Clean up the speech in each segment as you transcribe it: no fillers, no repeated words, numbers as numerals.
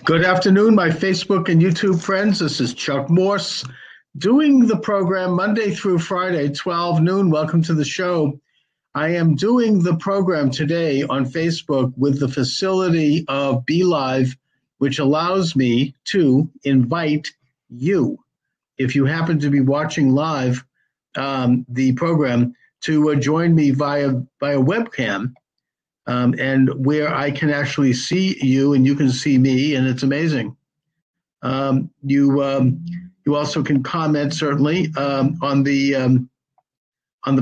Good afternoon, my Facebook and YouTube friends. This is Chuck Morse doing the program Monday through Friday, 12 noon. Welcome to the show. I am doing the program today on Facebook with the facility of BeLive, which allows me to invite you, if you happen to be watching live the program, to join me via webcam. And where I can actually see you and you can see me, and it's amazing. You also can comment certainly on the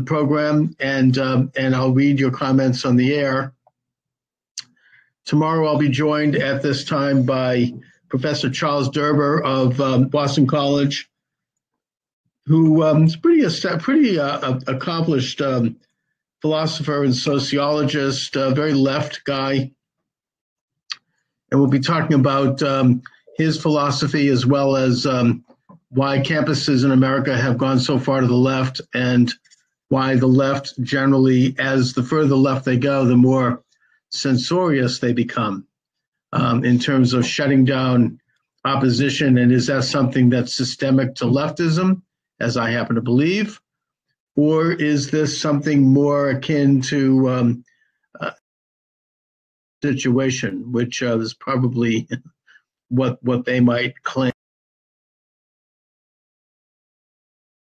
program, and I'll read your comments on the air. Tomorrow I'll be joined at this time by Professor Charles Derber of Boston College, who is pretty accomplished philosopher and sociologist, very left guy. And we'll be talking about his philosophy as well as why campuses in America have gone so far to the left, and why the left generally, as the further left they go, the more censorious they become in terms of shutting down opposition. And is that something that's systemic to leftism, as I happen to believe? Or is this something more akin to situation, which is probably what they might claim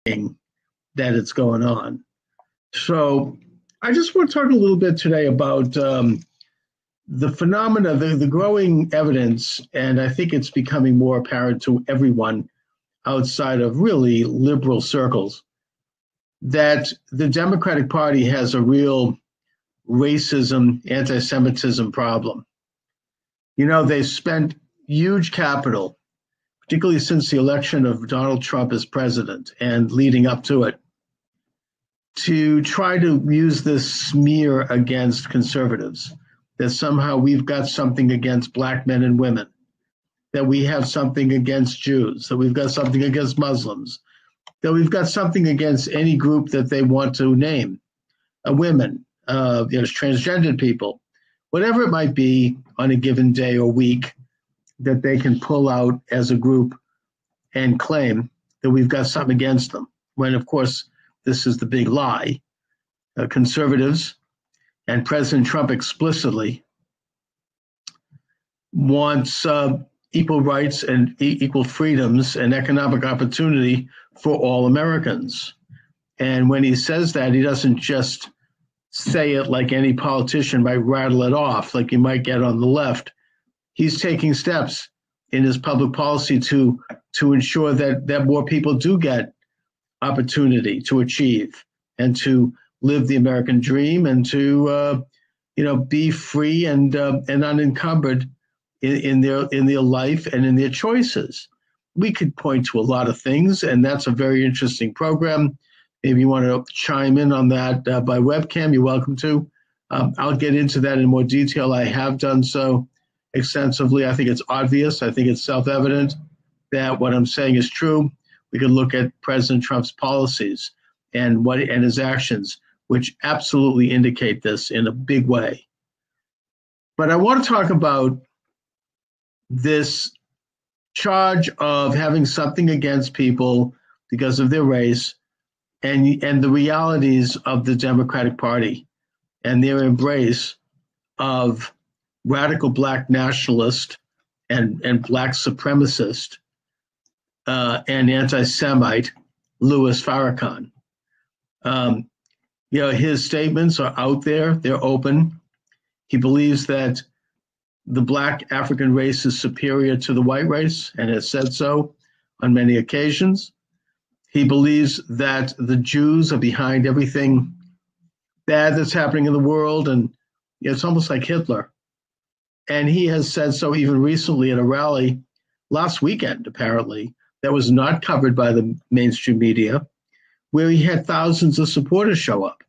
that it's going on. So I just want to talk a little bit today about the phenomena, the growing evidence, and I think it's becoming more apparent to everyone outside of really liberal circles, that the Democratic Party has a real racism, anti-Semitism problem. You know, they've spent huge capital, particularly since the election of Donald Trump as president and leading up to it, to try to use this smear against conservatives, that somehow we've got something against black men and women, that we have something against Jews, that we've got something against Muslims, that we've got something against any group that they want to name, women, transgendered people, whatever it might be on a given day or week, that they can pull out as a group and claim that we've got something against them. When, of course, this is the big lie. Conservatives and President Trump explicitly wants equal rights and equal freedoms and economic opportunity for all Americans. And when he says that, he doesn't just say it like any politician might rattle it off, like you might get on the left. He's taking steps in his public policy to ensure that more people do get opportunity to achieve and to live the American dream, and to be free and unencumbered in their life and in their choices. We could point to a lot of things, and that's a very interesting program. Maybe you want to chime in on that by webcam, you're welcome to. I'll get into that in more detail. I have done so extensively. I think it's obvious. I think it's self-evident that what I'm saying is true. We can look at President Trump's policies and his actions, which absolutely indicate this in a big way. But I want to talk about this charge of having something against people because of their race, and the realities of the Democratic Party and their embrace of radical black nationalist and black supremacist and anti-Semite Louis Farrakhan. His statements are out there, they're open. He believes that the black African race is superior to the white race, and has said so on many occasions. He believes that the Jews are behind everything bad that's happening in the world, and it's almost like Hitler. And he has said so even recently at a rally last weekend, apparently, that was not covered by the mainstream media, where he had thousands of supporters show up.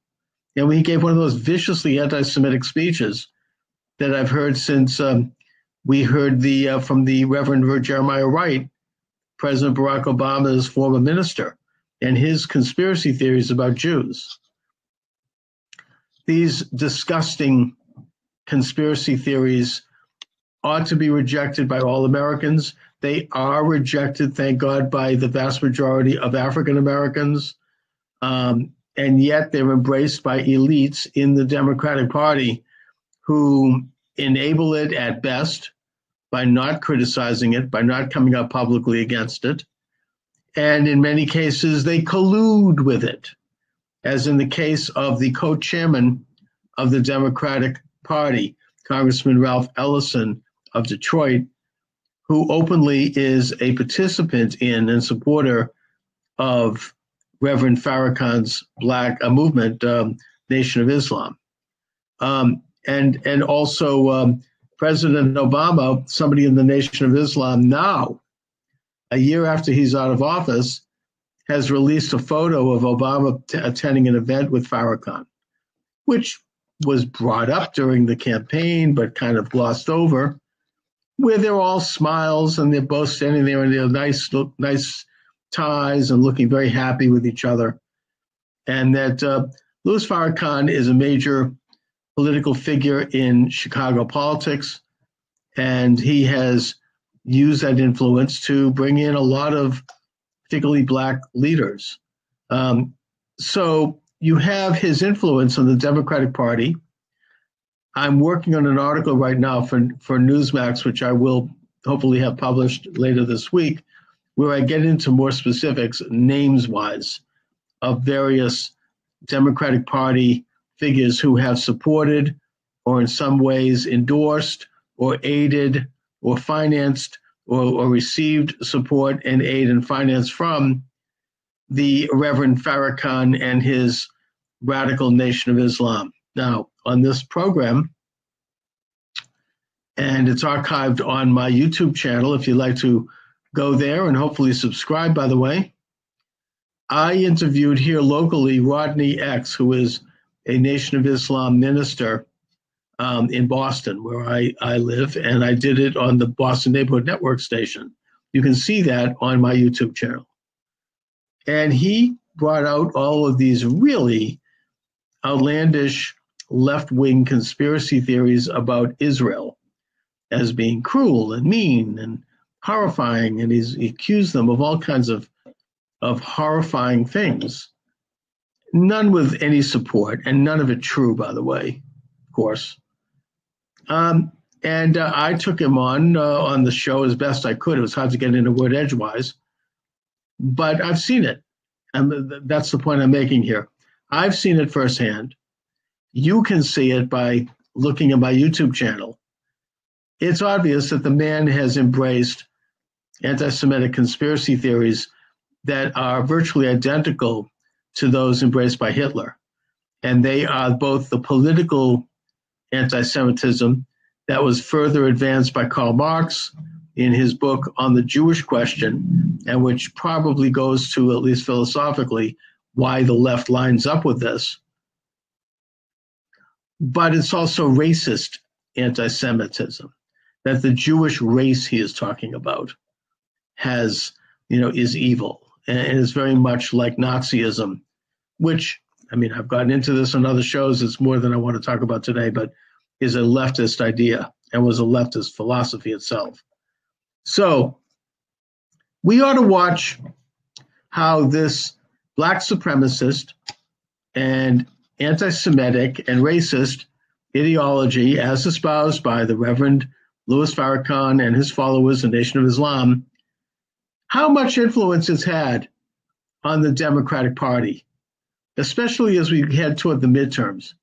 And when he gave one of those viciously anti-Semitic speeches that I've heard since we heard from the Reverend Jeremiah Wright, President Barack Obama's former minister, and his conspiracy theories about Jews. These disgusting conspiracy theories ought to be rejected by all Americans. They are rejected, thank God, by the vast majority of African Americans. And yet they're embraced by elites in the Democratic Party who enable it at best by not criticizing it, by not coming out publicly against it. And in many cases, they collude with it, as in the case of the co-chairman of the Democratic Party, Congressman Ralph Ellison of Detroit, who openly is a participant in and supporter of Reverend Farrakhan's Black movement, Nation of Islam. And also President Obama, somebody in the Nation of Islam now, a year after he's out of office, has released a photo of Obama attending an event with Farrakhan, which was brought up during the campaign, but kind of glossed over, where they're all smiles and they're both standing there in their nice ties and looking very happy with each other. And that Louis Farrakhan is a major political figure in Chicago politics, and he has used that influence to bring in a lot of particularly Black leaders. So you have his influence on the Democratic Party. I'm working on an article right now for Newsmax, which I will hopefully have published later this week, where I get into more specifics, names-wise, of various Democratic Party figures who have supported or in some ways endorsed or aided or financed or received support and aid and finance from the Reverend Farrakhan and his radical Nation of Islam. Now, on this program, and it's archived on my YouTube channel, if you'd like to go there and hopefully subscribe, by the way, I interviewed here locally Rodney X, who is a Nation of Islam minister in Boston, where I live, and I did it on the Boston Neighborhood Network station. You can see that on my YouTube channel. And he brought out all of these really outlandish left-wing conspiracy theories about Israel as being cruel and mean and horrifying, and he accused them of all kinds of horrifying things. None with any support, and none of it true, by the way, of course. And I took him on the show as best I could. It was hard to get into word edgewise, but I've seen it. And that's the point I'm making here. I've seen it firsthand. You can see it by looking at my YouTube channel. It's obvious that the man has embraced anti-Semitic conspiracy theories that are virtually identical to those embraced by Hitler. And they are both the political anti-Semitism that was further advanced by Karl Marx in his book on the Jewish question, and which probably goes to, at least philosophically, why the left lines up with this. But it's also racist anti-Semitism, that the Jewish race he is talking about is evil, and is very much like Nazism, which, I mean, I've gotten into this on other shows. It's more than I want to talk about today, but is a leftist idea and was a leftist philosophy itself. So we ought to watch how this Black supremacist and anti-Semitic and racist ideology, as espoused by the Reverend Louis Farrakhan and his followers, the Nation of Islam, how much influence it's had on the Democratic Party, especially as we head toward the midterms.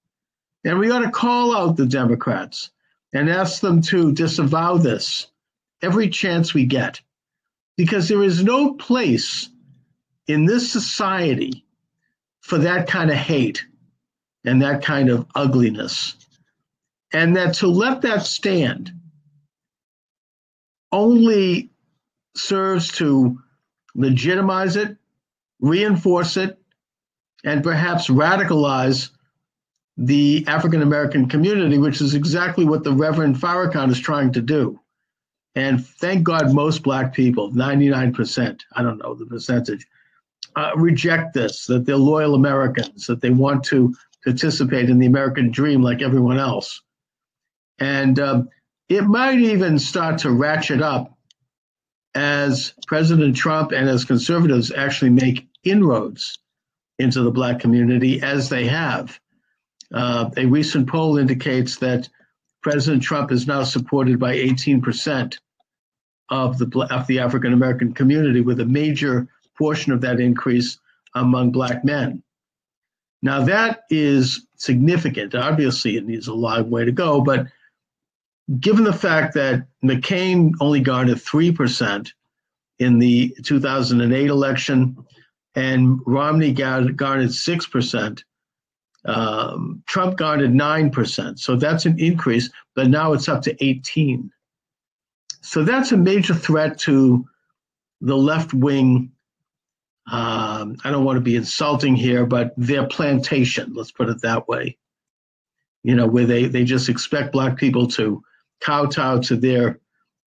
And we ought to call out the Democrats and ask them to disavow this every chance we get, because there is no place in this society for that kind of hate and that kind of ugliness. And that to let that stand only serves to legitimize it, reinforce it, and perhaps radicalize the African American community, which is exactly what the Reverend Farrakhan is trying to do. And thank God most Black people, 99%, I don't know the percentage, reject this, that they're loyal Americans, that they want to participate in the American dream like everyone else. And it might even start to ratchet up as President Trump and as conservatives actually make inroads into the Black community, as they have. A recent poll indicates that President Trump is now supported by 18% of the African American community, with a major portion of that increase among Black men. Now, that is significant. Obviously, it needs a long way to go, but given the fact that McCain only garnered 3% in the 2008 election and Romney garnered 6%, Trump garnered 9%. So that's an increase, but now it's up to 18%. So that's a major threat to the left wing. I don't want to be insulting here, but their plantation, let's put it that way, where they just expect Black people to kowtow to their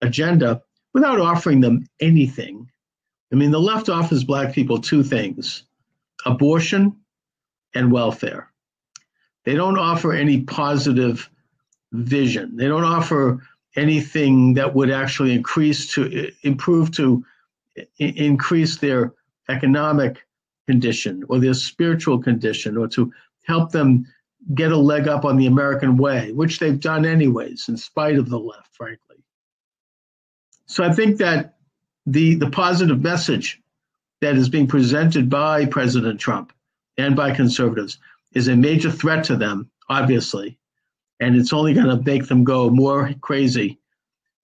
agenda without offering them anything. I mean, the left offers Black people two things: abortion and welfare. They don't offer any positive vision. They don't offer anything that would actually increase their economic condition or their spiritual condition, or to help them get a leg up on the American way, which they've done anyways, in spite of the left, frankly. So I think that the positive message that is being presented by President Trump and by conservatives is a major threat to them, obviously, and it's only going to make them go more crazy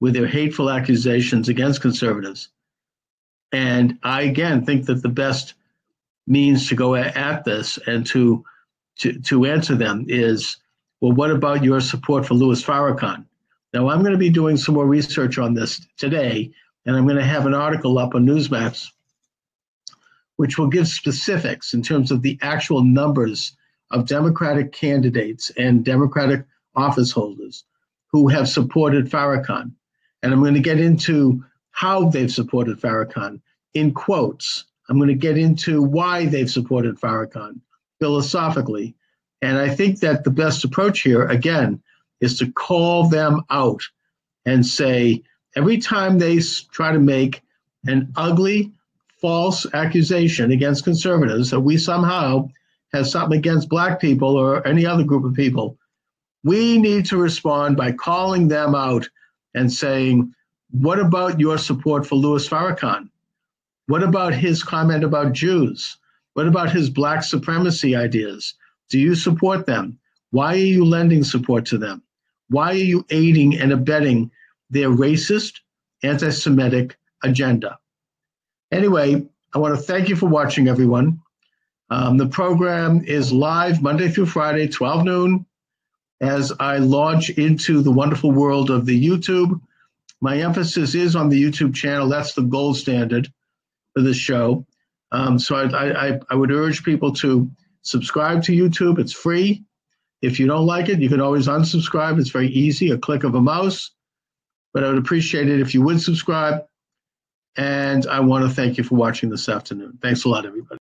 with their hateful accusations against conservatives. And I, again, think that the best means to go at this and to answer them is, well, what about your support for Louis Farrakhan? Now, I'm going to be doing some more research on this today, and I'm going to have an article up on Newsmax, which will give specifics in terms of the actual numbers of Democratic candidates and Democratic office holders who have supported Farrakhan. And I'm going to get into how they've supported Farrakhan in quotes. I'm going to get into why they've supported Farrakhan philosophically. And I think that the best approach here, again, is to call them out and say, every time they try to make an ugly, false accusation against conservatives that we somehow have something against Black people or any other group of people, we need to respond by calling them out and saying, what about your support for Louis Farrakhan? What about his comment about Jews? What about his Black supremacy ideas? Do you support them? Why are you lending support to them? Why are you aiding and abetting their racist, anti-Semitic agenda? Anyway, I want to thank you for watching, everyone. The program is live Monday through Friday, 12 noon, as I launch into the wonderful world of the YouTube. My emphasis is on the YouTube channel. That's the gold standard for this show. So I would urge people to subscribe to YouTube. It's free. If you don't like it, you can always unsubscribe. It's very easy, a click of a mouse. But I would appreciate it if you would subscribe. And I want to thank you for watching this afternoon. Thanks a lot, everybody.